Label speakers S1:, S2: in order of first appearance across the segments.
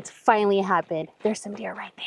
S1: it's finally happened. There's some deer right there.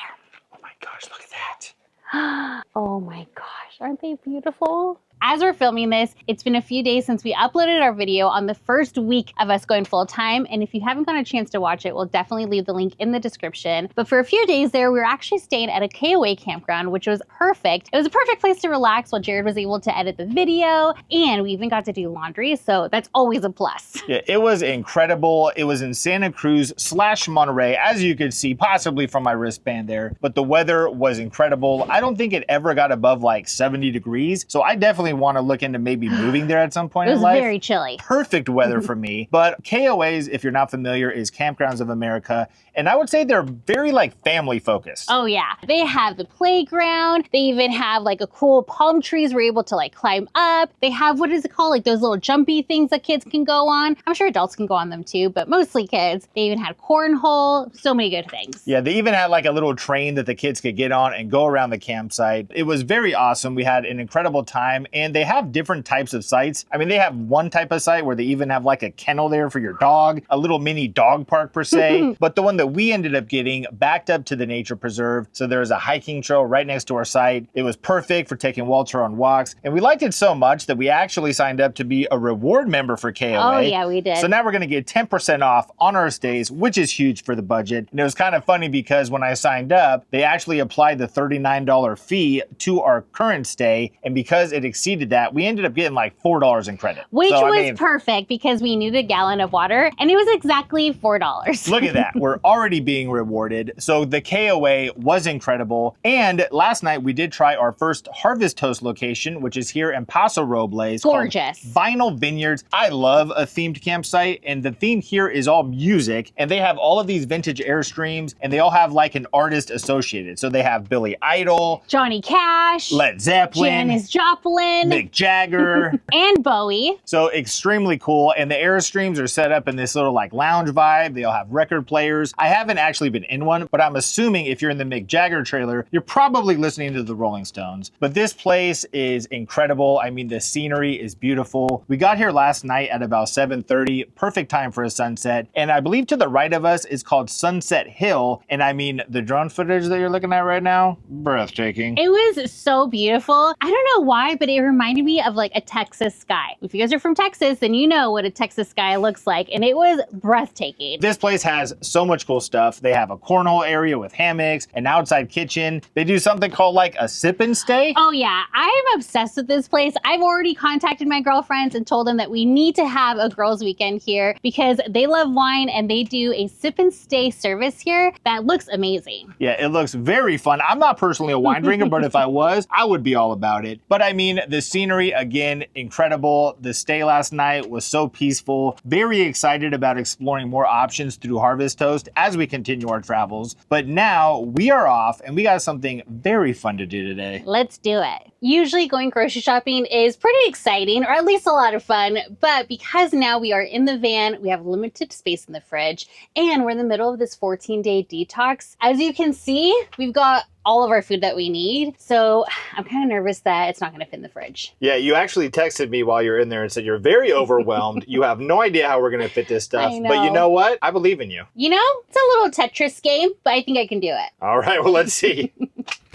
S2: Oh my gosh, look at that.
S1: Oh my gosh, aren't they beautiful? As we're filming this, it's been a few days since we uploaded our video on the first week of us going full time. And if you haven't got a chance to watch it, we'll definitely leave the link in the description. But for a few days there, we were actually staying at a KOA campground, which was perfect. It was a perfect place to relax while Jerid was able to edit the video. And we even got to do laundry, so that's always a plus.
S2: Yeah, it was incredible. It was in Santa Cruz / Monterey, as you could see, possibly from my wristband there. But the weather was incredible. I don't think it ever got above like 70 degrees. So I definitely want to look into maybe moving there at some point in life.
S1: It was very chilly.
S2: Perfect weather for me. But KOAs, if you're not familiar, is Kampgrounds of America. And I would say they're very like family focused.
S1: Oh yeah. They have the playground. They even have like a cool palm trees we're able to like climb up. They have, what is it called? Like those little jumpy things that kids can go on. I'm sure adults can go on them too, but mostly kids. They even had cornhole, so many good things.
S2: Yeah, they even had like a little train that the kids could get on and go around the campsite. It was very awesome. We had an incredible time, and they have different types of sites. I mean, they have one type of site where they even have like a kennel there for your dog, a little mini dog park per se. But the one that we ended up getting backed up to the nature preserve. So there's a hiking trail right next to our site. It was perfect for taking Walter on walks. And we liked it so much that we actually signed up to be a reward member for KOA.
S1: Oh yeah, we did.
S2: So now we're going to get 10% off on our stays, which is huge for the budget. And it was kind of funny because when I signed up, they actually applied the $39 fee to our current stay. And because it exceeded that, we ended up getting like $4 in credit.
S1: Which was perfect because we needed a gallon of water and it was exactly $4.
S2: Look at that. We're already being rewarded. So the KOA was incredible. And last night we did try our first Harvest Toast location, which is here in Paso Robles.
S1: Gorgeous.
S2: Vinyl Vineyards. I love a themed campsite, and the theme here is all music, and they have all of these vintage Airstreams, and they all have like an artist associated. So they have Billy Idol,
S1: Johnny Cash,
S2: Led Zeppelin,
S1: Janis Joplin,
S2: Mick Jagger,
S1: and Bowie.
S2: So extremely cool. And the Airstreams are set up in this little like lounge vibe. They all have record players. I haven't actually been in one, but I'm assuming if you're in the Mick Jagger trailer, you're probably listening to the Rolling Stones. But this place is incredible. I mean, the scenery is beautiful. We got here last night at about 7:30, perfect time for a sunset. And I believe to the right of us is called Sunset Hill. And I mean, the drone footage that you're looking at right now, breathtaking.
S1: It was so beautiful. I don't know why, but it reminded me of like a Texas sky. If you guys are from Texas, then you know what a Texas sky looks like. And it was breathtaking.
S2: This place has so much cool stuff. They have a cornhole area with hammocks, an outside kitchen. They do something called like a sip and stay.
S1: Oh yeah, I am obsessed with this place. I've already contacted my girlfriends and told them that we need to have a girls weekend here because they love wine and they do a sip and stay service here that looks amazing.
S2: Yeah, it looks very fun. I'm not personally a wine drinker, but if I was, I would be all about it. But I mean, the scenery, again, incredible. The stay last night was so peaceful. Very excited about exploring more options through Harvest Toast as we continue our travels. But now we are off and we got something very fun to do today.
S1: Let's do it. Usually going grocery shopping is pretty exciting, or at least a lot of fun, but because now we are in the van, we have limited space in the fridge, and we're in the middle of this 14-day detox. As you can see, we've got all of our food that we need. So I'm kind of nervous that it's not going to fit in the fridge.
S2: Yeah, you actually texted me while you're in there and said you're very overwhelmed. You have no idea how we're going to fit this stuff.
S1: I know.
S2: But you know what? I believe in you.
S1: You know, it's a little Tetris game, but I think I can do it.
S2: All right, well, let's see.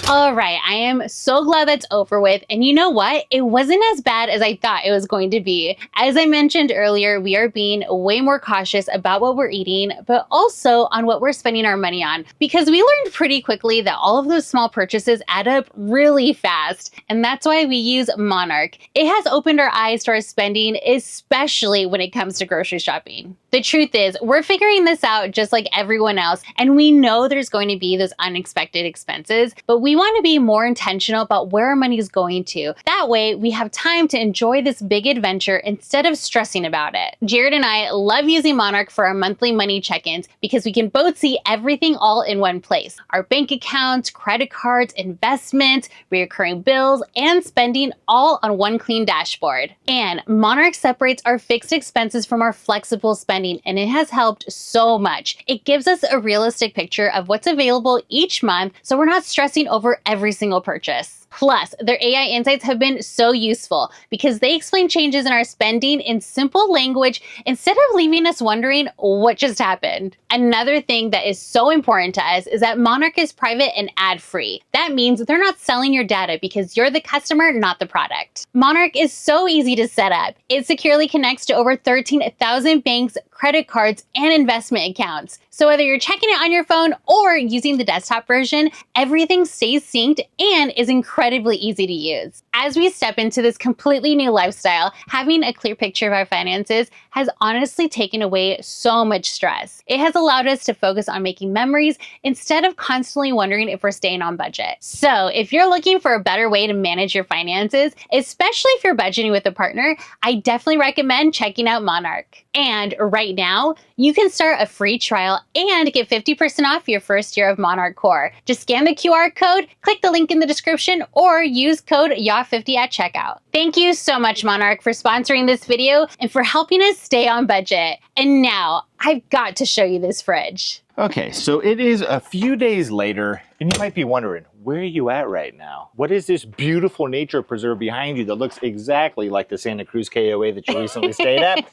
S1: All right, I am so glad that's over with. And you know what? It wasn't as bad as I thought it was going to be. As I mentioned earlier, we are being way more cautious about what we're eating, but also on what we're spending our money on. Because we learned pretty quickly that all of those small purchases add up really fast. And that's why we use Monarch. It has opened our eyes to our spending, especially when it comes to grocery shopping. The truth is, we're figuring this out just like everyone else, and we know there's going to be those unexpected expenses, but we want to be more intentional about where our money is going to. That way, we have time to enjoy this big adventure instead of stressing about it. Jerid and I love using Monarch for our monthly money check-ins because we can both see everything all in one place. Our bank accounts, credit cards, investments, recurring bills, and spending all on one clean dashboard. And Monarch separates our fixed expenses from our flexible spending, and it has helped so much. It gives us a realistic picture of what's available each month, so we're not stressing over every single purchase. Plus, their AI insights have been so useful because they explain changes in our spending in simple language instead of leaving us wondering what just happened. Another thing that is so important to us is that Monarch is private and ad-free. That means they're not selling your data because you're the customer, not the product. Monarch is so easy to set up. It securely connects to over 13,000 banks, credit cards, and investment accounts. So whether you're checking it on your phone or using the desktop version, everything stays synced and is incredibly easy to use. As we step into this completely new lifestyle, having a clear picture of our finances has honestly taken away so much stress. It has allowed us to focus on making memories instead of constantly wondering if we're staying on budget. So if you're looking for a better way to manage your finances, especially if you're budgeting with a partner, I definitely recommend checking out Monarch. And right now, you can start a free trial and get 50% off your first year of Monarch Core. Just scan the QR code, click the link in the description, or use code YAW50 at checkout. Thank you so much, Monarch, for sponsoring this video and for helping us stay on budget. And now, I've got to show you this fridge.
S2: Okay, so it is a few days later, and you might be wondering, where are you at right now? What is this beautiful nature preserve behind you that looks exactly like the Santa Cruz KOA that you recently stayed at?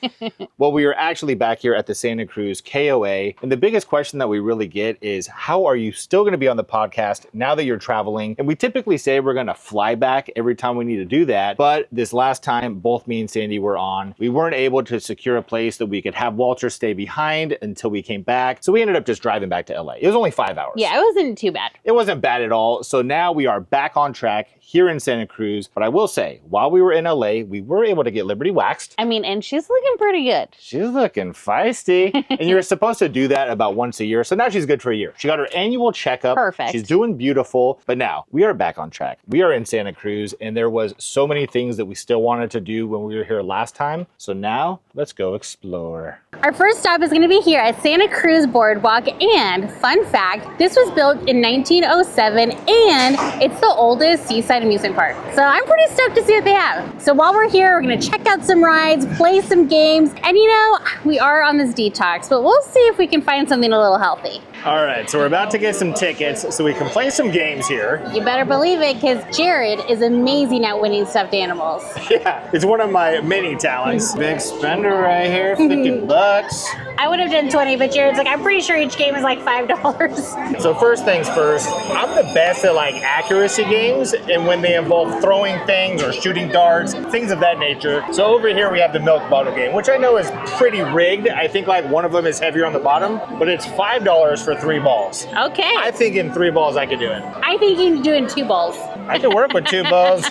S2: Well, we are actually back here at the Santa Cruz KOA, and the biggest question that we really get is, how are you still going to be on the podcast now that you're traveling? And we typically say we're going to fly back every time we need to do that, but this last time, both me and Sandy were on. We weren't able to secure a place that we could have Walter stay behind until we came back, so we ended up just driving back to LA. It was only 5 hours.
S1: Yeah, it wasn't too bad.
S2: It wasn't bad at all. So now we are back on track here in Santa Cruz. But I will say, while we were in LA, we were able to get Liberty waxed.
S1: I mean, and she's looking pretty good.
S2: She's looking feisty. And you're supposed to do that about once a year. So now she's good for a year. She got her annual checkup.
S1: Perfect.
S2: She's doing beautiful. But now we are back on track. We are in Santa Cruz, and there was so many things that we still wanted to do when we were here last time. So now let's go explore.
S1: Our first stop is going to be here at Santa Cruz Boardwalk. And fun fact, this was built in 1907 and it's the oldest seaside amusement park. So I'm pretty stoked to see what they have. So while we're here, we're going to check out some rides, play some games, and you know, we are on this detox, but we'll see if we can find something a little healthy.
S2: All right, so we're about to get some tickets so we can play some games here.
S1: You better believe it, because Jerid is amazing at winning stuffed animals.
S2: Yeah, it's one of my many talents. Big spender right here, 50 bucks.
S1: I would have done 20, but Jerid's like, I'm pretty sure each game is like $5.
S2: So first things first, I'm the best at like accuracy games and when they involve throwing things or shooting darts, things of that nature. So over here we have the milk bottle game, which I know is pretty rigged. I think like one of them is heavier on the bottom, but it's $5 for 3 balls.
S1: Okay.
S2: I think in 3 balls I could do it.
S1: I think you can do it in 2 balls.
S2: I could work with 2 balls.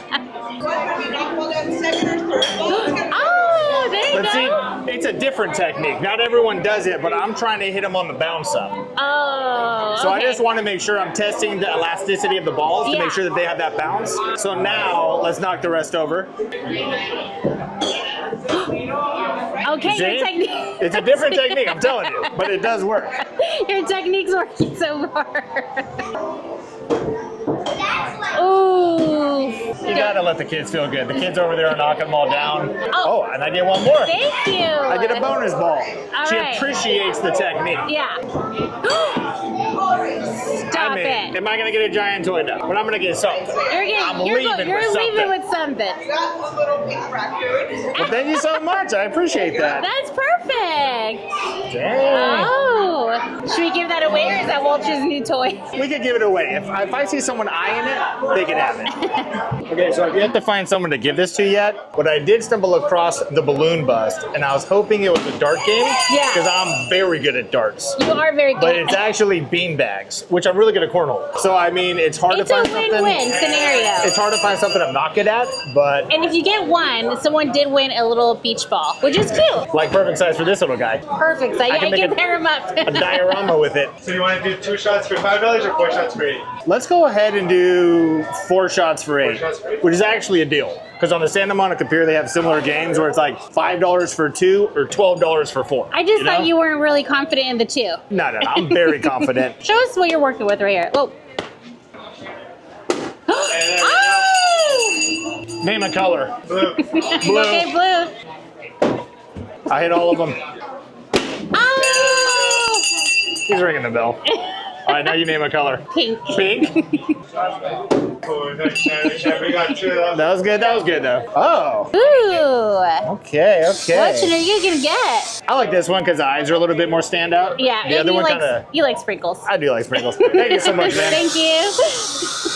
S1: Oh, there you
S2: But
S1: go.
S2: see, it's a different technique. Not everyone does it, but I'm trying to hit them on the bounce up.
S1: Oh,
S2: So I
S1: okay.
S2: just want to make sure I'm testing the elasticity of the balls to
S1: Yeah.
S2: make sure that they have that bounce. So now let's knock the rest over.
S1: Okay,
S2: See?
S1: your technique.
S2: It's a different technique, I'm telling you, but it does work.
S1: Your technique's working so far. Ooh.
S2: You gotta let the kids feel good. The kids over there are knocking them all down. Oh, and I get one more.
S1: Thank you.
S2: I get a bonus ball.
S1: All
S2: She
S1: right.
S2: appreciates the technique.
S1: Yeah. Stop
S2: I mean,
S1: it.
S2: am I gonna get a giant toy now? But I'm gonna get something. I'm
S1: You're
S2: leaving
S1: leaving
S2: with
S1: with something.
S3: Got a little pink raccoon.
S2: Well, thank you so much. I appreciate that.
S1: That's perfect.
S2: Dang.
S1: Oh. Should we give that away, or is that Walter's new toy?
S2: We could give it away. If I see someone eyeing it, they can have it. Okay, so I've yet to find someone to give this to yet, but I did stumble across the balloon bust, and I was hoping it was a dart game.
S1: Yeah.
S2: Because I'm very good at darts.
S1: You are very good.
S2: But it's actually bean bags, which I'm really good at cornhole. So I mean, it's hard
S1: It's
S2: to
S1: a
S2: find something.
S1: win-win scenario.
S2: It's hard to find something I'm not good at, but
S1: And if you get one, someone did win a little beach ball, which is cute.
S2: like perfect size for this little guy.
S1: Perfect. So yeah,
S2: can
S1: you
S2: make
S1: can
S2: a-
S1: pair them up.
S2: A diorama with it.
S3: So you want to do 2 shots for $5 or 4 shots for $8?
S2: Let's go ahead and do 4 shots for 8,
S3: shots for 8.
S2: which is actually a deal. Because on the Santa Monica Pier, they have similar games where it's like $5 for 2 or $12 for 4.
S1: I just
S2: know?
S1: thought you weren't really confident in the 2.
S2: No, I'm very confident.
S1: Show us what you're working with right here. Whoa. Oh!
S2: Name a color.
S3: Blue.
S2: Blue.
S1: Okay, blue.
S2: I hit all of them.
S1: Oh!
S2: He's ringing the bell. All right, now you name a color.
S1: Pink.
S2: Pink?
S3: Oh, nice, champ. We got two of those.
S2: That was good though. Oh.
S1: Ooh.
S2: Okay.
S1: Which one are you gonna get?
S2: I like this one because the eyes are a little bit more standout.
S1: Yeah,
S2: The other
S1: you
S2: one
S1: like,
S2: kind of.
S1: you like sprinkles.
S2: I do like sprinkles. Thank you so much, man.
S1: Thank you.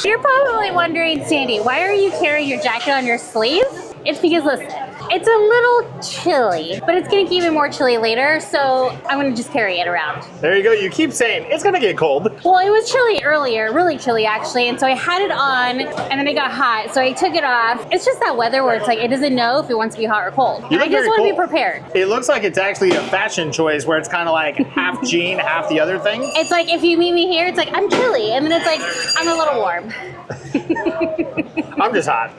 S1: You're probably wondering, Sandy, why are you carrying your jacket on your sleeve? It's because, listen, it's a little chilly, but it's gonna get even more chilly later, so I'm gonna just carry it around.
S2: There you go. You keep saying it's gonna get cold.
S1: Well, it was chilly earlier, really chilly actually, and so I had it on, and then it got hot, so I took it off. It's just that weather where it's like, it doesn't know if it wants to be hot or cold.
S2: You
S1: And I
S2: look
S1: just
S2: very
S1: want to be
S2: cool.
S1: prepared.
S2: It looks like it's actually a fashion choice where it's kind of like half jean, half the other thing.
S1: It's like, if you meet me here, it's like, I'm chilly, and then it's like, I'm a little warm.
S2: I'm just hot.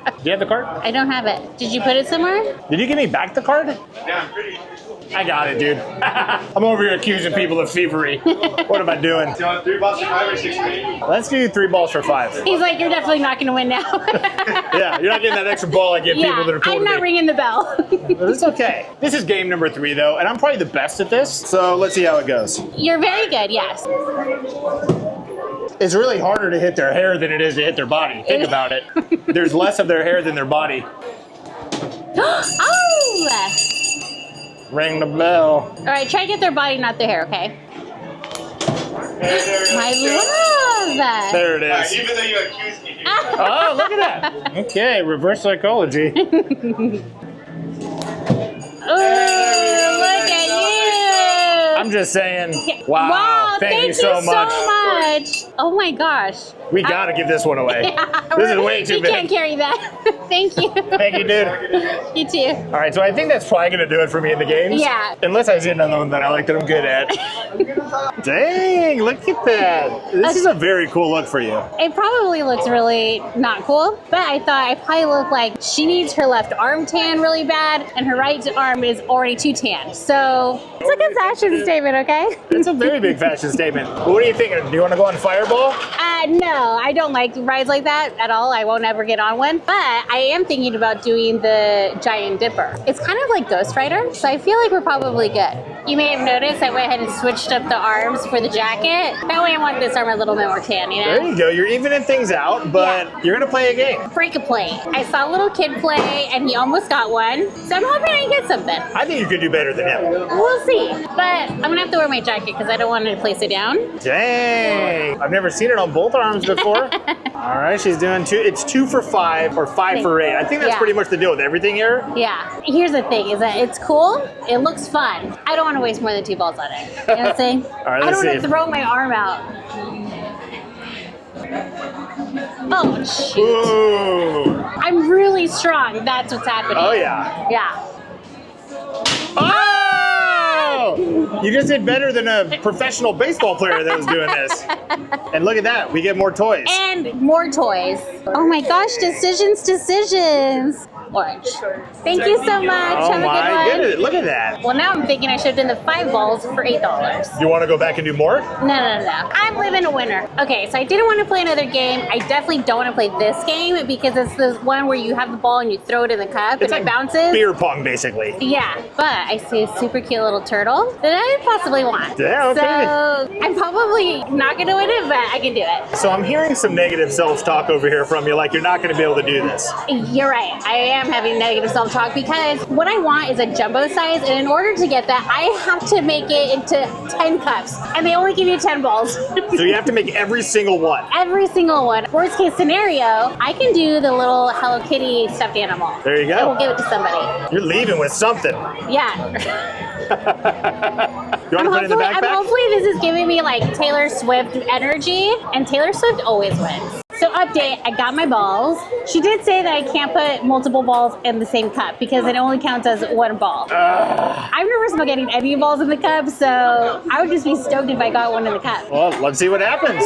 S2: Do you have the card?
S1: I don't have it. Did you put it somewhere?
S2: Did you give me back the card?
S3: Yeah, I'm pretty.
S2: I got it, dude. I'm over here accusing people of thievery. What am I doing?
S3: Do you want 3 balls for 5 or 6 for 8?
S2: Let's do 3 balls for 5.
S1: He's like, you're definitely not gonna win now.
S2: Yeah, you're not getting that extra ball I give people that are cool
S1: I'm
S2: to
S1: not
S2: me.
S1: ringing the bell.
S2: But it's okay. This is game number 3 though, and I'm probably the best at this. So let's see how it goes.
S1: You're very good, yes.
S2: It's really harder to hit their hair than it is to hit their body. Think about it. There's less of their hair than their body.
S1: Oh!
S2: Ring the bell.
S1: All right, try to get their body, not their hair, okay? My love!
S2: There it is.
S3: Even though you accused me.
S2: Oh, look at that. Okay, reverse psychology.
S1: Oh, look at you!
S2: I'm just saying, wow, thank you so much.
S1: much. Oh my gosh.
S2: We gotta give this one away. This is way too
S1: you
S2: big.
S1: You can't carry that. Thank you.
S2: Thank you, dude.
S1: You too.
S2: All right, so I think that's probably gonna do it for me in the games.
S1: Yeah.
S2: Unless I see another one that I like that I'm good at. Dang, look at that. This is a very cool look for you.
S1: It probably looks really not cool, but I thought I probably look like she needs her left arm tan really bad, and her right arm is already too tan. So it's like a fashion statement, okay?
S2: It's a very big fashion statement. What are you thinking? Do you want to go on Fireball?
S1: No, I don't like rides like that at all. I won't ever get on one, but I am thinking about doing the Giant Dipper. It's kind of like Ghost Rider, so I feel like we're probably good. You may have noticed I went ahead and switched up the arms for the jacket. That way I want this arm a little bit more tan, you know?
S2: There you go. You're evening things out, but you're going to play a game.
S1: Break a play. I saw a little kid play, and he almost got one, so I'm hoping I can get something.
S2: I think you could do better than him.
S1: We'll see, but I'm gonna have to wear my jacket because I don't want to place it down.
S2: Dang. I've never seen it on both arms before. All right, she's doing 2. It's 2 for 5 or 5 for 8. I think that's
S1: Yeah.
S2: pretty much the deal with everything here.
S1: Yeah. Here's the thing: is that it's cool. It looks fun. I don't want to waste more than 2 balls on it. You know what I'm saying?
S2: All right,
S1: I
S2: let's
S1: don't want
S2: see.
S1: to throw my arm out. Oh shoot!
S2: Ooh.
S1: I'm really strong. That's what's happening.
S2: Oh, yeah.
S1: Yeah.
S2: Oh! You just did better than a professional baseball player that was doing this. And look at that. We get more toys.
S1: And more toys. Oh my gosh! Decisions. Orange. Thank you so much.
S2: Oh,
S1: Have a good
S2: my
S1: one.
S2: goodness. Look at that.
S1: Well, now I'm thinking I should have done the 5 balls for $8.
S2: You want to go back and do more?
S1: No. I'm living a winner. Okay, so I didn't want to play another game. I definitely don't want to play this game because it's the one where you have the ball and you throw it in the cup
S2: It's
S1: and
S2: like
S1: it bounces.
S2: beer pong, basically.
S1: Yeah, but I see a super cute little turtle that I possibly want.
S2: Yeah, okay.
S1: So I'm probably not going to win it, but I can do it.
S2: So I'm hearing some negative self-talk over here from you, like you're not going to be able to do this.
S1: You're right. I am having negative self-talk because what I want is a jumbo size, and in order to get that, I have to make it into 10 cups, and they only give you 10 balls.
S2: So you have to make every single one.
S1: Every single one. Worst case scenario, I can do the little Hello Kitty stuffed animal.
S2: There you go.
S1: And we'll give it to somebody.
S2: You're leaving with something.
S1: Yeah.
S2: You want to put it in the backpack?
S1: Hopefully this is giving me like Taylor Swift energy, and Taylor Swift always wins. So update, I got my balls. She did say that I can't put multiple balls in the same cup because it only counts as 1 ball. I'm nervous about getting any balls in the cup, so I would just be stoked if I got one in the cup.
S2: Well, let's see what happens.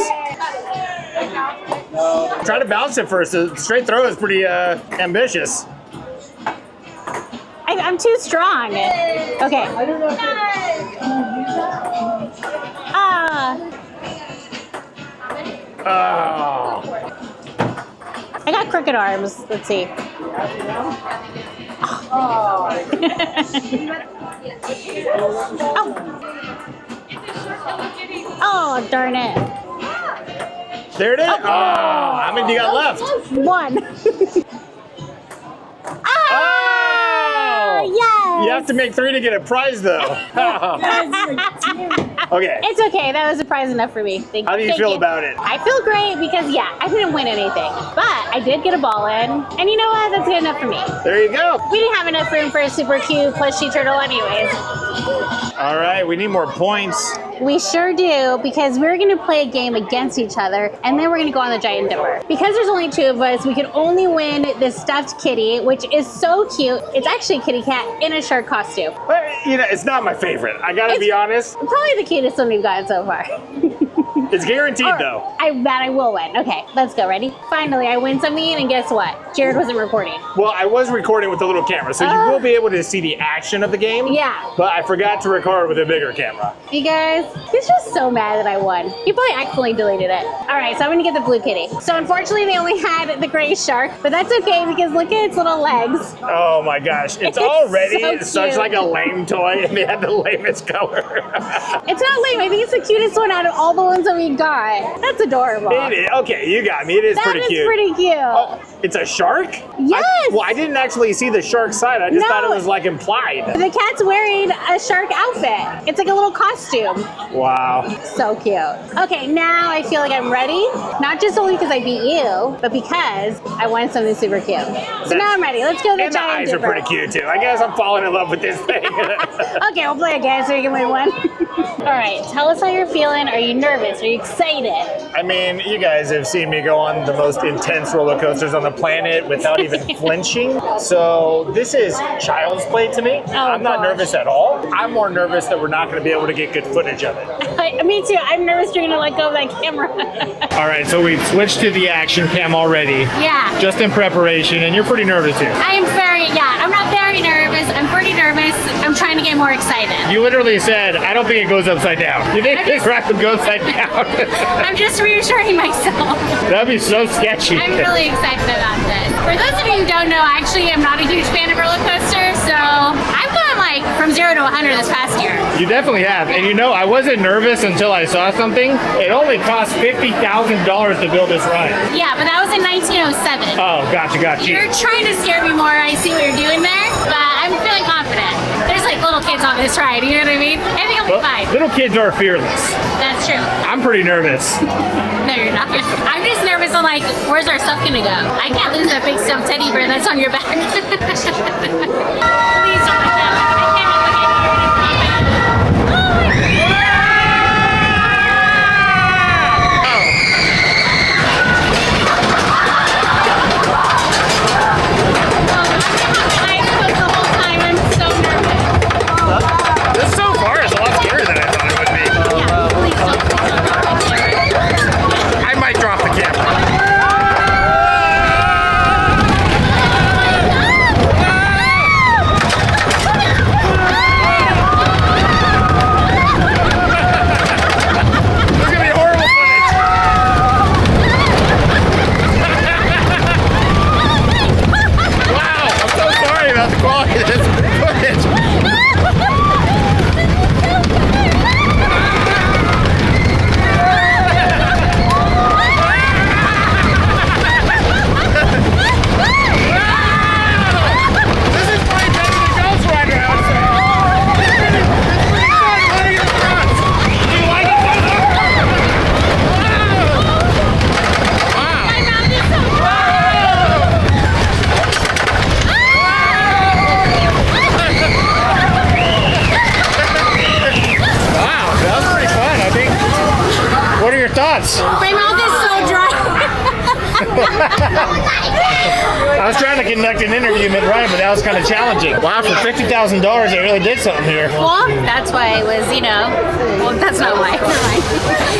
S2: Try to bounce it first. A straight throw is pretty ambitious.
S1: I'm too strong. Okay.
S2: Oh.
S1: I got crooked arms. Let's see. Oh. Oh, darn it.
S2: There it is. Oh, how many do you got left?
S1: One.
S2: Oh!
S1: Yes!
S2: You have to make 3 to get a prize, though. Okay.
S1: It's okay. That was surprise enough for me. Thank you.
S2: How do you feel about it?
S1: I feel great because, yeah, I didn't win anything. But I did get a ball in. And you know what? That's good enough for me.
S2: There you go.
S1: We didn't have enough room for a super cute plushie turtle anyways.
S2: All right, we need more points.
S1: We sure do, because we're going to play a game against each other, and then we're going to go on the giant dipper. Because there's only 2 of us, we can only win this stuffed kitty, which is so cute. It's actually a kitty cat in a shark costume.
S2: But, you know, it's not my favorite. I gotta be honest.
S1: Probably the cutest one we've gotten so far.
S2: It's guaranteed, though.
S1: I will win. Okay, let's go. Ready? Finally, I win something, and guess what? Jared wasn't recording.
S2: Well, I was recording with the little camera, so you will be able to see the action of the game.
S1: Yeah.
S2: But I forgot to record with a bigger camera.
S1: You guys, he's just so mad that I won. He probably accidentally deleted it. All right, so I'm gonna get the blue kitty. So unfortunately, they only had the gray shark, but that's okay because look at its little legs.
S2: Oh my gosh, it's already
S1: so
S2: such
S1: cute.
S2: like a lame toy, and they had the lamest color.
S1: It's not lame. I think it's the cutest one out of all the ones that we got. That's adorable.
S2: It is. Okay, you got me. It is pretty cute.
S1: That is pretty cute.
S2: Oh, it's a shark?
S1: Yes.
S2: I didn't actually see the shark side. I just
S1: No.
S2: thought it was like implied.
S1: The cat's wearing a shark outfit. It's like a little costume.
S2: Wow.
S1: So cute. Okay, now I feel like I'm ready. Not just only because I beat you, but because I won something super cute. So now I'm ready. Let's go to the
S2: And the
S1: giant
S2: eyes are
S1: dipper.
S2: pretty cute too. I guess I'm falling in love with this thing.
S1: Okay, we'll play again so you can win one. All right, tell us how you're feeling. Are you nervous? Are you excited?
S2: I mean, you guys have seen me go on the most intense roller coasters on the planet without even flinching. So this is child's play to me. I'm not
S1: gosh.
S2: nervous at all. I'm more nervous that we're not going to be able to get good footage of it.
S1: Me too. I'm nervous you're gonna let go of that camera.
S2: All right, so we've switched to the action cam already.
S1: Yeah.
S2: Just in preparation, and you're pretty nervous here.
S1: I'm not very nervous. I'm pretty nervous. I'm trying to get more excited.
S2: You literally said, I don't think it goes upside down. You think this ride would go upside down?
S1: I'm just reassuring myself.
S2: That'd be so sketchy.
S1: I'm really excited about this. For those of you who don't know, actually, I'm not a huge fan of roller coasters, so I've gone like from 0 to 100 this past year.
S2: You definitely have. And you know, I wasn't nervous until I saw something. It only cost $50,000 to build this ride.
S1: Yeah, but that was in 1907.
S2: Oh, gotcha.
S1: You're trying to scare me more. I see what you're doing there, but I'm feeling confident. There's like little kids on this ride, you know what I mean? I think I'll be fine.
S2: Little kids are fearless.
S1: That's true.
S2: I'm pretty nervous.
S1: No, you're not. I'm just nervous on like, where's our stuff gonna go? I can't lose that big stuffed teddy bear that's on your back. Please don't let that. I can't even look at you.
S2: This so far is a lot scarier than I thought it would be.
S1: Yeah, please don't.
S2: I might drop the camera. There's gonna be horrible footage. Wow, I'm so sorry about the quality of this footage. Thoughts?
S1: My mouth is so dry.
S2: I was trying to conduct an interview mid-ride, but that was kind of challenging. Wow, for $50,000, they really did something here.
S1: Well, that's why it was, well, that's not why. Never mind.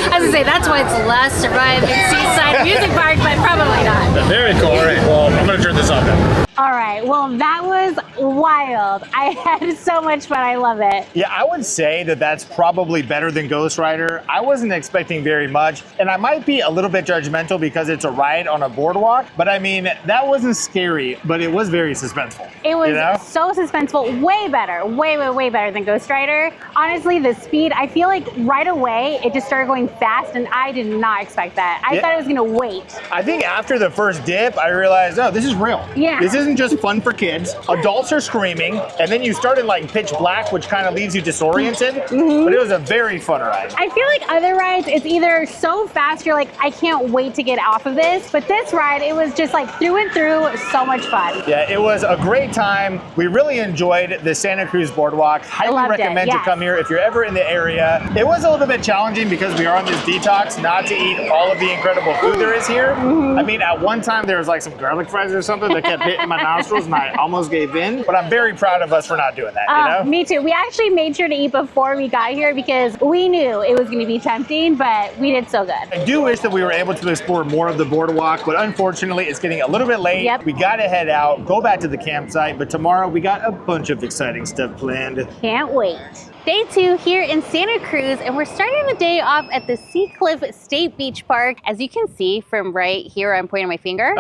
S1: I was gonna say, that's why it's less surviving seaside music park, but probably not.
S2: Very cool. All right, well, I'm going to turn this off now.
S1: All right, well, that was wild. I had so much fun. I love it.
S2: Yeah, I would say that that's probably better than Ghost Rider. I wasn't expecting very much, and I might be a little bit judgmental because it's a ride on a boardwalk, but I mean, that wasn't scary, but it was very suspenseful.
S1: It was
S2: you know?
S1: so suspenseful, way better, way better than Ghost Rider. Honestly, the speed, I feel like right away, it just started going fast, and I did not expect that. I thought it was gonna wait.
S2: I think after the first dip, I realized, oh, this is real.
S1: Yeah.
S2: This isn't just fun for kids. Adults are screaming, and then you start in like pitch black, which kind of leaves you disoriented, but it was a very fun ride.
S1: I feel like other rides, it's either so fast, you're like, I can't wait to get off of this, but this ride, it was just like through and through, so much fun.
S2: Yeah, it was a great time. We really enjoyed the Santa Cruz Boardwalk. Highly recommend to come here if you're ever in the area. It was a little bit challenging because we are on this detox not to eat all of the incredible food there is here. I mean, at one time there was like some garlic fries or something that kept hitting my nostrils and I almost gave in, but I'm very proud of us for not doing that, you know?
S1: Me too. We actually made sure to eat before we got here because we knew it was going to be tempting, but we did so good.
S2: I do wish that we were able to explore more of the boardwalk, but unfortunately it's getting a little bit late.
S1: Yep.
S2: We got to head out, go back to the campsite, but tomorrow we got a bunch of exciting stuff planned.
S1: Can't wait. Day 2 here in Santa Cruz, and we're starting the day off at the Redwoods State Beach Park. As you can see from right here, I'm pointing my finger.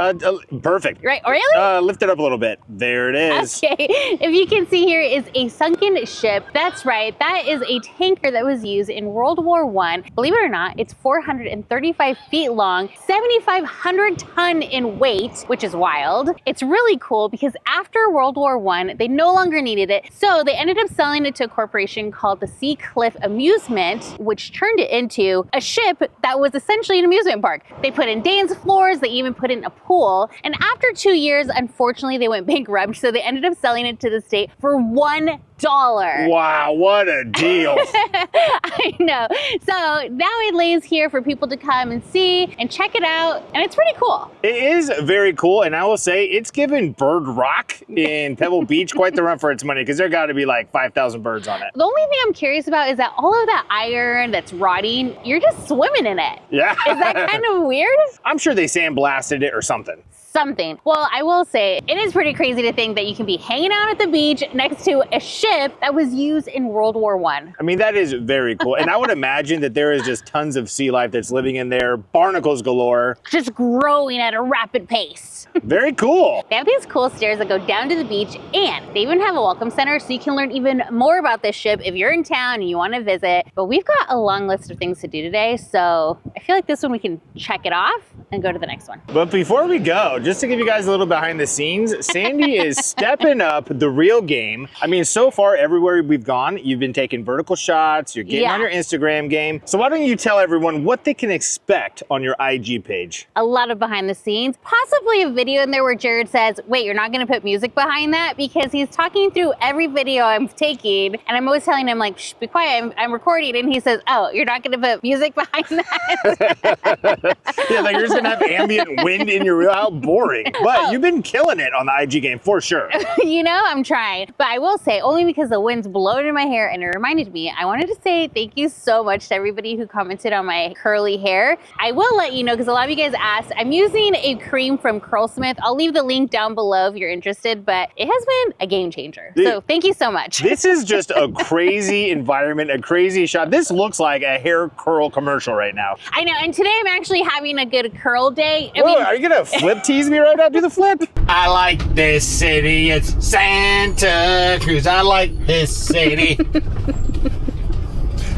S2: Perfect.
S1: Right, really?
S2: Lift it up a little bit. There it is.
S1: Okay, if you can see here is a sunken ship. That's right, that is a tanker that was used in World War I. Believe it or not, it's 435 feet long, 7,500 ton in weight, which is wild. It's really cool because after World War I, they no longer needed it, so they ended up selling it to a corporation called the Sea Cliff Amusement, which turned it into a ship that was essentially an amusement park. They put in dance floors, they even put in a pool, and after 2 years, unfortunately, they went bankrupt, so they ended up selling it to the state for $1.
S2: Wow, what a deal.
S1: I know. So now it lays here for people to come and see and check it out, and it's pretty cool.
S2: It is very cool, and I will say it's given Bird Rock in Pebble Beach quite the run for its money because there got to be like 5,000 birds on it.
S1: The only thing I'm curious about is that all of that iron that's rotting, you're just swimming in it.
S2: Yeah.
S1: Is that kind of weird?
S2: I'm sure they sandblasted it or something.
S1: Something. Well, I will say it is pretty crazy to think that you can be hanging out at the beach next to a ship that was used in World War I.
S2: I mean, that is very cool. And I would imagine that there is just tons of sea life that's living in there, barnacles galore.
S1: Just growing at a rapid pace.
S2: Very cool.
S1: They have these cool stairs that go down to the beach, and they even have a welcome center so you can learn even more about this ship if you're in town and you want to visit. But we've got a long list of things to do today, so I feel like this one we can check it off and go to the next one.
S2: But before we go, just to give you guys a little behind the scenes, Sandy is stepping up the real game. I mean, so far everywhere we've gone, you've been taking vertical shots, you're getting on your Instagram game. So why don't you tell everyone what they can expect on your IG page?
S1: A lot of behind the scenes, possibly a video in there where Jerid says, wait, you're not gonna put music behind that? Because he's talking through every video I'm taking, and I'm always telling him like, shh, be quiet, I'm recording, and he says, oh, you're not gonna put music behind that?
S2: Yeah, like you're just gonna have ambient wind in your reel. How boring. But you've been killing it on the IG game for sure.
S1: You know, I'm trying. But I will say, only because the wind's blowing in my hair and it reminded me, I wanted to say thank you so much to everybody who commented on my curly hair. I will let you know, because a lot of you guys asked, I'm using a cream from Curlsmith. I'll leave the link down below if you're interested, but it has been a game changer. So thank you so much.
S2: This is just a crazy environment, a crazy shot. This looks like a hair curl commercial right now.
S1: I know, and today I'm actually having a good curl day. I
S2: Whoa,
S1: mean,
S2: are you gonna flip tease me right now? Do the flip. I like this city, it's Santa Cruz. I like this city.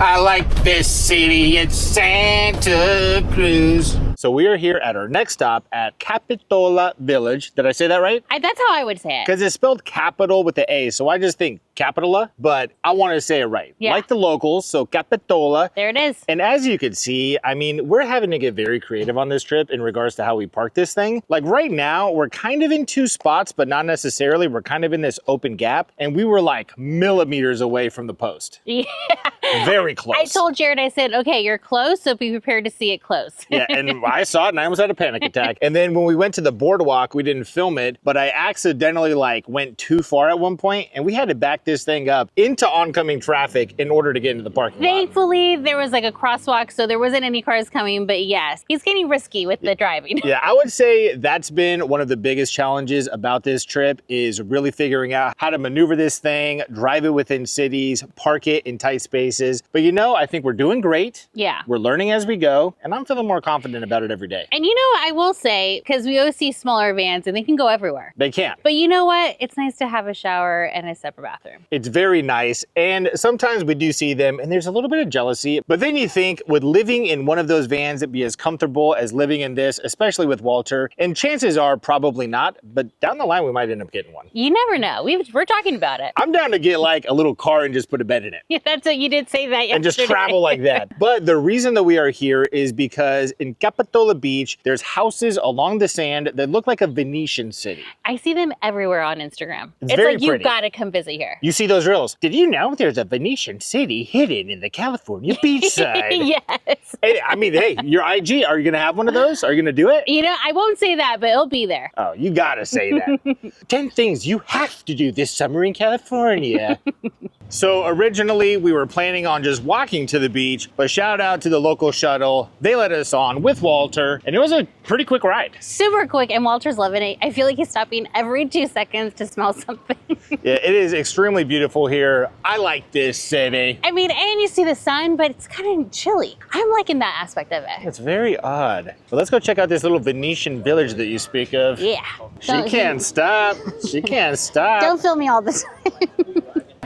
S2: I like this city, it's Santa Cruz. So we are here at our next stop at Capitola Village. Did I say that right?
S1: that's how I would say it.
S2: Because it's spelled capital with the A, so I just think Capitola, but I want to say it right.
S1: Yeah.
S2: Like the locals, so Capitola.
S1: There it is.
S2: And as you can see, I mean, we're having to get very creative on this trip in regards to how we park this thing. Like right now, we're kind of in two spots, but not necessarily. We're kind of in this open gap, and we were like millimeters away from the post.
S1: Yeah.
S2: Very close.
S1: I told Jerid, I said, okay, you're close, so be prepared to see it close.
S2: Yeah, and I saw it and I almost had a panic attack. And then when we went to the boardwalk, we didn't film it, but I accidentally like went too far at one point and we had to back this thing up into oncoming traffic in order to get into the parking lot.
S1: Thankfully, there was like a crosswalk, so there wasn't any cars coming, but yes, he's getting risky with the driving.
S2: Yeah, I would say that's been one of the biggest challenges about this trip is really figuring out how to maneuver this thing, drive it within cities, park it in tight spaces. But you know, I think we're doing great.
S1: Yeah.
S2: We're learning as we go, and I'm feeling more confident about it every day.
S1: And you know, I will say, because we always see smaller vans and they can go everywhere.
S2: They can.
S1: But you know what? It's nice to have a shower and a separate bathroom.
S2: It's very nice, and sometimes we do see them, and there's a little bit of jealousy. But then you think, would living in one of those vans be as comfortable as living in this, especially with Walter? And chances are probably not, but down the line, we might end up getting one.
S1: You never know. We're talking about it.
S2: I'm down to get like a little car and just put a bed in it.
S1: Yeah, that's what you did say that yesterday.
S2: And just travel like that. But the reason that we are here is because in Capitola Beach, there's houses along the sand that look like a Venetian city.
S1: I see them everywhere on Instagram.
S2: It's very
S1: like, you
S2: pretty.
S1: gotta come visit here.
S2: You see those reels. Did you know there's a Venetian city hidden in the California beachside?
S1: Yes.
S2: Hey, I mean, hey, your IG, are you gonna have one of those? Are you gonna do it?
S1: You know, I won't say that, but it'll be there.
S2: Oh, you gotta say that. 10 things you have to do this summer in California. So originally we were planning on just walking to the beach, but shout out to the local shuttle. They let us on with Walter, and it was a pretty quick ride.
S1: Super quick, and Walter's loving it. I feel like he's stopping every 2 seconds to smell something.
S2: Yeah, it is extremely beautiful here. I like this city.
S1: I mean, and you see the sun, but it's kind of chilly. I'm liking that aspect of it.
S2: It's very odd. But let's go check out this little Venetian village that you speak of.
S1: Yeah.
S2: She can't stop. She can't stop.
S1: Don't film me all the time.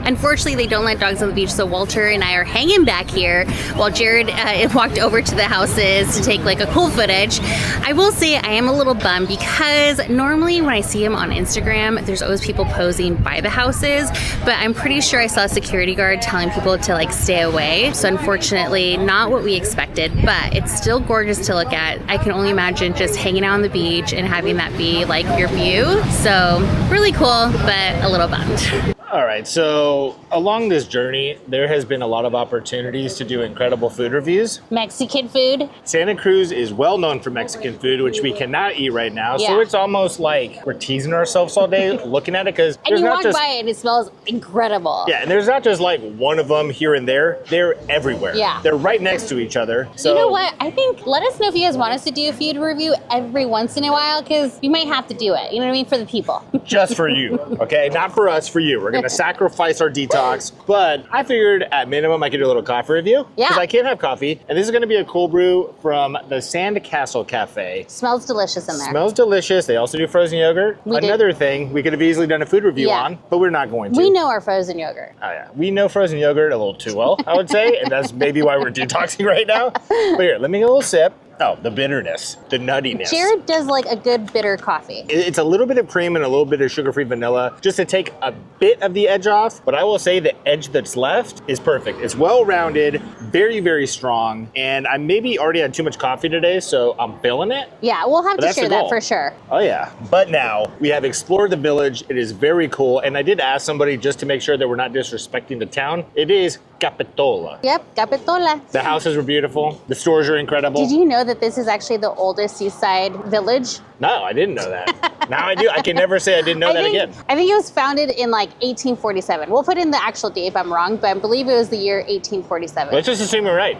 S1: Unfortunately, they don't let dogs on the beach, so Walter and I are hanging back here while Jared walked over to the houses to take like a cool footage. I will say I am a little bummed because normally when I see him on Instagram, there's always people posing by the houses, but I'm pretty sure I saw a security guard telling people to like stay away. So unfortunately, not what we expected, but it's still gorgeous to look at. I can only imagine just hanging out on the beach and having that be like your view. So really cool, but a little bummed.
S2: All right, so along this journey, there has been a lot of opportunities to do incredible food reviews.
S1: Mexican food.
S2: Santa Cruz is well known for Mexican food, which we cannot eat right now. So
S1: Yeah.
S2: it's almost like we're teasing ourselves all day looking at it because
S1: And you walk by it and it smells incredible.
S2: Yeah, and there's not just like one of them here and there. They're everywhere.
S1: Yeah.
S2: They're right next to each other. So
S1: You know what? I think let us know if you guys want us to do a food review every once in a while because we might have to do it. You know what I mean? For the people.
S2: just for you, okay? Not for us, for you. We're gonna sacrifice our detox, but I figured at minimum I could do a little coffee review.
S1: Yeah.
S2: Because I can't have coffee. And this is gonna be a cold brew from the Sand Castle Cafe.
S1: Smells delicious in there.
S2: Smells delicious. They also do frozen yogurt.
S1: We do.
S2: Another thing we could have easily done a food review
S1: Yeah.
S2: on, but we're not going to.
S1: We know our frozen yogurt.
S2: Oh yeah, we know frozen yogurt a little too well, I would say, and that's maybe why we're detoxing right now. But here, let me get a little sip. Oh, the bitterness, the nuttiness.
S1: Jared does like a good bitter coffee.
S2: It's a little bit of cream and a little bit of sugar-free vanilla just to take a bit of the edge off, but I will say the edge that's left is perfect. It's well-rounded, very, very strong, and I maybe already had too much coffee today, so I'm feeling it.
S1: Yeah, we'll have
S2: But
S1: to
S2: that's
S1: share
S2: the
S1: that
S2: goal.
S1: for sure.
S2: Oh yeah. But now we have explored the village. It is very cool. And I did ask somebody just to make sure that we're not disrespecting the town. It is Capitola.
S1: Yep, Capitola.
S2: The houses were beautiful. The stores are incredible.
S1: Did you know that this is actually the oldest seaside village?
S2: No, I didn't know that. Now I do. I can never say I didn't know that again.
S1: I think it was founded in like 1847. We'll put in the actual date if I'm wrong, but I believe it was the year 1847.
S2: Let's just assume we're right.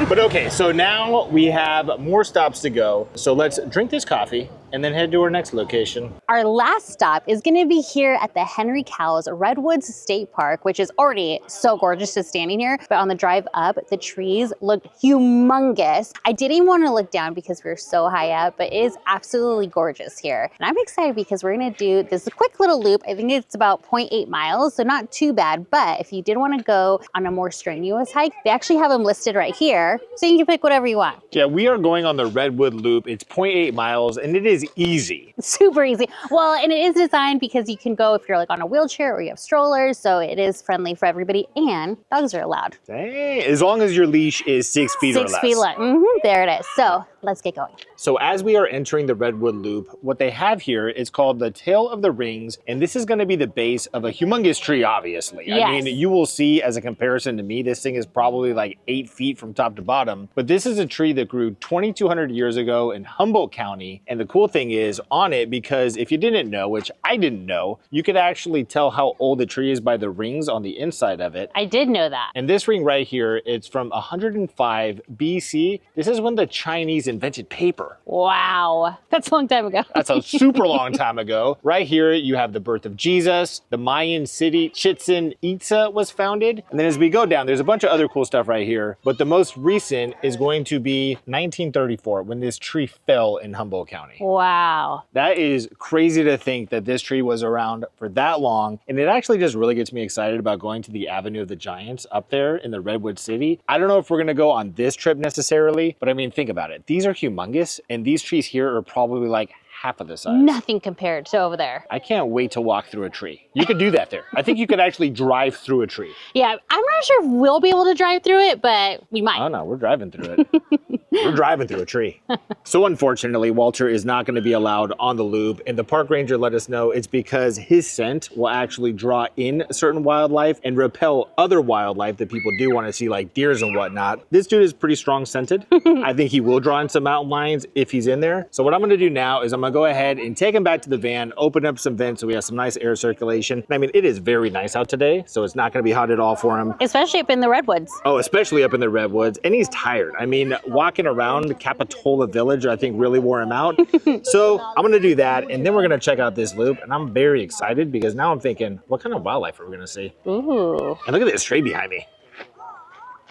S2: But okay, so now we have more stops to go. So let's drink this coffee and then head to our next location.
S1: Our last stop is going to be here at the Henry Cowles Redwoods State Park, which is already so gorgeous just standing here. But on the drive up, the trees look humongous. I didn't want to look down because we were so high up, but it is absolutely gorgeous here. And I'm excited because we're going to do this quick little loop. I think it's about 0.8 miles, so not too bad. But if you did want to go on a more strenuous hike, they actually have them listed right here, so you can pick whatever you want.
S2: Yeah, we are going on the Redwood Loop. It's 0.8 miles and it is easy.
S1: Super easy. Well, and it is designed because you can go if you're like on a wheelchair or you have strollers, so it is friendly for everybody, and dogs are allowed.
S2: Dang, as long as your leash is 6 feet or less.
S1: 6 feet long. There it is. So let's get going.
S2: So as we are entering the Redwood Loop, what they have here is called the Tail of the Rings, and this is going to be the base of a humongous tree, obviously.
S1: Yes.
S2: I mean, you will see as a comparison to me, this thing is probably like 8 feet from top to bottom, but this is a tree that grew 2,200 years ago in Humboldt County, and the cool thing is on it, because if you didn't know, which I didn't know, you could actually tell how old the tree is by the rings on the inside of it.
S1: I did know that.
S2: And this ring right here, it's from 105 BC. This is when the Chinese invented paper.
S1: Wow, that's a long time ago.
S2: That's a super long time ago. Right here, you have the birth of Jesus. The Mayan city Chichen Itza was founded. And then as we go down, there's a bunch of other cool stuff right here. But the most recent is going to be 1934, when this tree fell in Humboldt County.
S1: Wow.
S2: That is crazy to think that this tree was around for that long. And it actually just really gets me excited about going to the Avenue of the Giants up there in the Redwood City. I don't know if we're gonna go on this trip necessarily, but I mean, think about it. These are humongous, and these trees here are probably like half of the size.
S1: Nothing compared to over there.
S2: I can't wait to walk through a tree. You could do that there. I think you could actually drive through a tree.
S1: Yeah, I'm not sure if we'll be able to drive through it, but we might.
S2: Oh no, we're driving through it. We're driving through a tree. So unfortunately, Walter is not going to be allowed on the loop, and the park ranger let us know it's because his scent will actually draw in certain wildlife and repel other wildlife that people do want to see, like deers and whatnot. This dude is pretty strong scented. I think he will draw in some mountain lions if he's in there. So what I'm going to do now is I'm going to go ahead and take him back to the van, open up some vents so we have some nice air circulation. I mean, it is very nice out today, so it's not going to be hot at all for him.
S1: Especially up in the Redwoods.
S2: Oh, especially up in the Redwoods. And he's tired. I mean, walking around Capitola Village, I think really wore him out. So I'm going to do that, and then we're going to check out this loop. And I'm very excited because now I'm thinking, what kind of wildlife are we going to see?
S1: Ooh.
S2: And look at this tree behind me.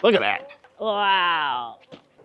S2: Look at that.
S1: Wow.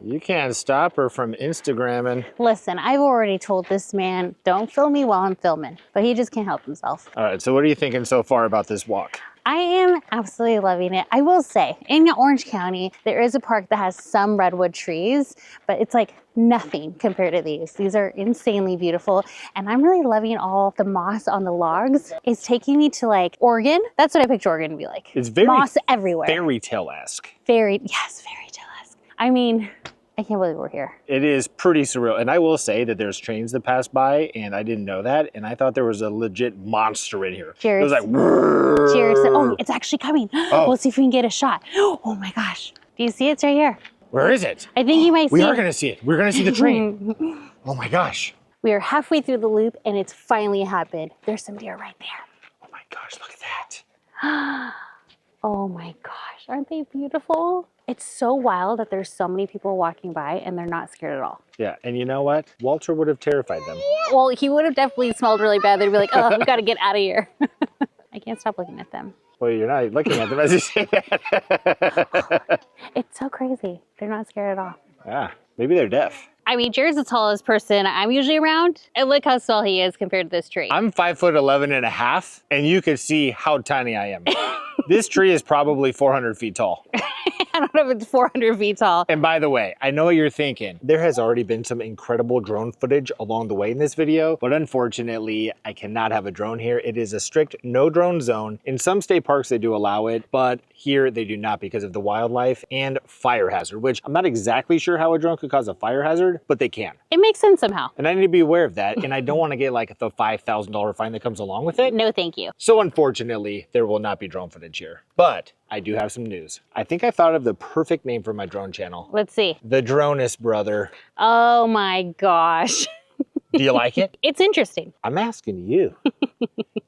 S2: You can't stop her from Instagramming.
S1: Listen, I've already told this man, don't film me while I'm filming, but he just can't help himself.
S2: All right, so what are you thinking so far about this walk?
S1: I am absolutely loving it. I will say, in Orange County, there is a park that has some redwood trees, but it's like nothing compared to these. These are insanely beautiful, and I'm really loving all the moss on the logs. It's taking me to like Oregon. That's what I picture Oregon to be like.
S2: It's very
S1: moss everywhere.
S2: Fairy tale-esque.
S1: Yes, fairy tale-esque. I mean, I can't believe we're here.
S2: It is pretty surreal. And I will say that there's trains that pass by, and I didn't know that. And I thought there was a legit monster in here.
S1: Cheers.
S2: It was like,
S1: Cheers. Oh, it's actually coming.
S2: Oh.
S1: We'll see if we can get a shot. Oh my gosh. Do you see it? It's right here.
S2: where is it?
S1: I think you might see
S2: We
S1: it.
S2: are going to see it. We're going to see the train. Oh my gosh.
S1: We are halfway through the loop, and it's finally happened. There's some deer right there.
S2: Oh my gosh, look at that.
S1: Oh my gosh, aren't they beautiful? It's so wild that there's so many people walking by and they're not scared at all.
S2: Yeah, and you know what? Walter would have terrified them.
S1: Well, he would have definitely smelled really bad. They'd be like, oh, we gotta get out of here. I can't stop looking at them.
S2: Well, you're not looking at them as you say that.
S1: It's so crazy. They're not scared at all.
S2: Ah, maybe they're deaf.
S1: I mean, Jerid's the tallest person I'm usually around, and look how tall he is compared to this tree.
S2: I'm 5'11" and a half, and you can see how tiny I am. This tree is probably 400 feet tall.
S1: I don't know if it's 400 feet tall.
S2: And by the way, I know what you're thinking. There has already been some incredible drone footage along the way in this video, but unfortunately, I cannot have a drone here. It is a strict no drone zone. In some state parks, they do allow it, but here they do not because of the wildlife and fire hazard, which I'm not exactly sure how a drone could cause a fire hazard, but they can.
S1: It makes sense somehow.
S2: And I need to be aware of that, and I don't want to get like the $5,000 fine that comes along with it.
S1: No, thank you.
S2: So unfortunately, there will not be drone footage here. But I do have some news. I think I thought of the perfect name for my drone channel.
S1: Let's see.
S2: The Dronus Brother.
S1: Oh my gosh.
S2: Do you like it?
S1: It's interesting.
S2: I'm asking you.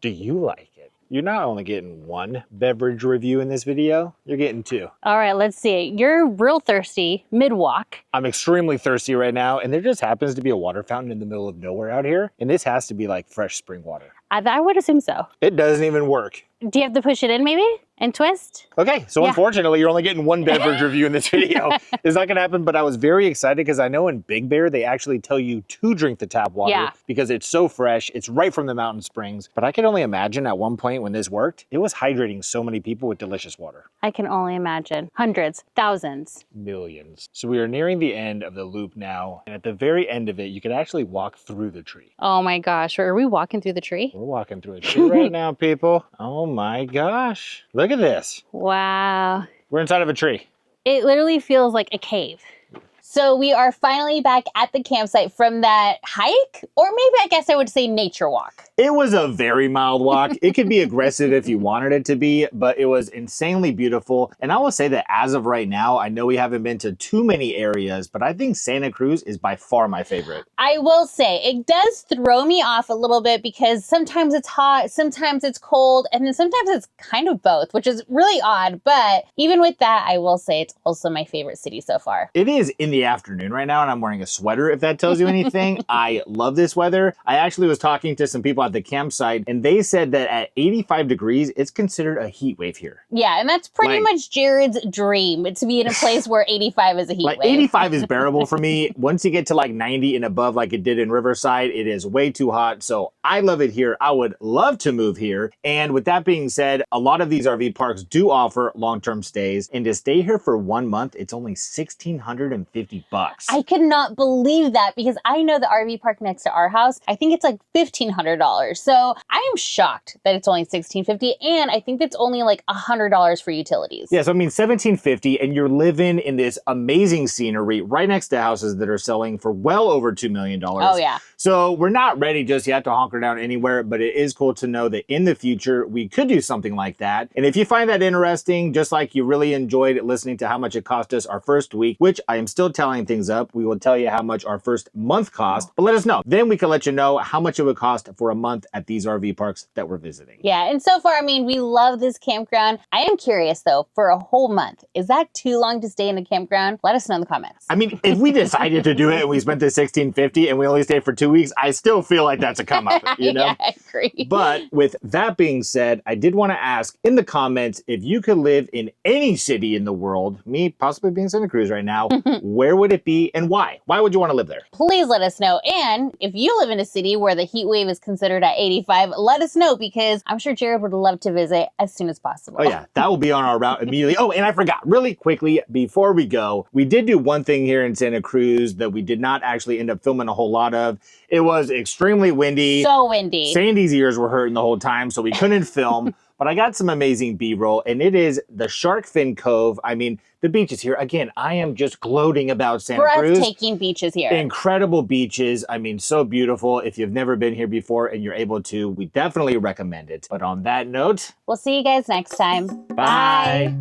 S2: Do you like it? You're not only getting one beverage review in this video, you're getting two.
S1: All right, let's see. You're real thirsty mid-walk.
S2: I'm extremely thirsty right now, and there just happens to be a water fountain in the middle of nowhere out here, and this has to be like fresh spring water.
S1: I would assume so.
S2: It doesn't even work.
S1: Do you have to push it in maybe and twist?
S2: Okay, so
S1: Yeah.
S2: unfortunately, you're only getting one beverage review in this video. It's not gonna happen, but I was very excited because I know in Big Bear, they actually tell you to drink the tap water
S1: Yeah.
S2: because it's so fresh, it's right from the mountain springs. But I can only imagine at one point when this worked, it was hydrating so many people with delicious water.
S1: I can only imagine. Hundreds, thousands.
S2: Millions. So we are nearing the end of the loop now, and at the very end of it, you can actually walk through the tree.
S1: Oh my gosh, are we walking through the tree?
S2: We're walking through a tree right now, people. Oh my gosh. Look at this.
S1: Wow.
S2: We're inside of a tree.
S1: It literally feels like a cave. So we are finally back at the campsite from that hike, or maybe I guess I would say nature walk.
S2: It was a very mild walk. It could be aggressive if you wanted it to be, but it was insanely beautiful. And I will say that as of right now, I know we haven't been to too many areas, but I think Santa Cruz is by far my favorite.
S1: I will say it does throw me off a little bit because sometimes it's hot, sometimes it's cold, and then sometimes it's kind of both, which is really odd. But even with that, I will say it's also my favorite city so far.
S2: It is in the afternoon right now, and I'm wearing a sweater, if that tells you anything. I love this weather. I actually was talking to some people at the campsite, and they said that at 85 degrees, it's considered a heat wave here.
S1: Yeah, and that's pretty much Jerid's dream, to be in a place where 85 is a heat wave.
S2: 85 is bearable for me. Once you get to 90 and above like it did in Riverside, it is way too hot. So I love it here. I would love to move here. And with that being said, a lot of these RV parks do offer long-term stays. And to stay here for 1 month, it's only $1,650.
S1: I could not believe that because I know the RV park next to our house, I think it's like $1,500. So I am shocked that it's only $1,650, and I think that's only like $100 for utilities.
S2: Yeah, so I mean $1,750, and you're living in this amazing scenery right next to houses that are selling for well over $2 million.
S1: Oh yeah.
S2: So we're not ready just yet to hunker down anywhere, but it is cool to know that in the future we could do something like that. And if you find that interesting, just like you really enjoyed listening to how much it cost us our first week, which I am still tallying things up, we will tell you how much our first month cost, but let us know. Then we can let you know how much it would cost for a month at these RV parks that we're visiting.
S1: Yeah, and so far, I mean, we love this campground. I am curious though, for a whole month, is that too long to stay in a campground? Let us know in the comments.
S2: I mean, if we decided to do it and we spent the $1,650 and we only stayed for 2 weeks, I still feel like that's a come up, you know?
S1: Yeah, I agree.
S2: But with that being said, I did want to ask in the comments, if you could live in any city in the world, me possibly being Santa Cruz right now, where would it be and why? Why would you want to live there?
S1: Please let us know. And if you live in a city where the heat wave is considered at 85, let us know because I'm sure Jerid would love to visit as soon as possible.
S2: Oh yeah, that will be on our route immediately. Oh, and I forgot really quickly before we go, we did do one thing here in Santa Cruz that we did not actually end up filming a whole lot of. It was extremely windy.
S1: So windy.
S2: Sandy's ears were hurting the whole time, so we couldn't film. But I got some amazing B-roll, and it is the Shark Fin Cove. I mean, the beaches here, again, I am just gloating about Santa Cruz.
S1: Breathtaking beaches here.
S2: Incredible beaches. I mean, so beautiful. If you've never been here before and you're able to, we definitely recommend it. But on that note,
S1: we'll see you guys next time.
S2: bye.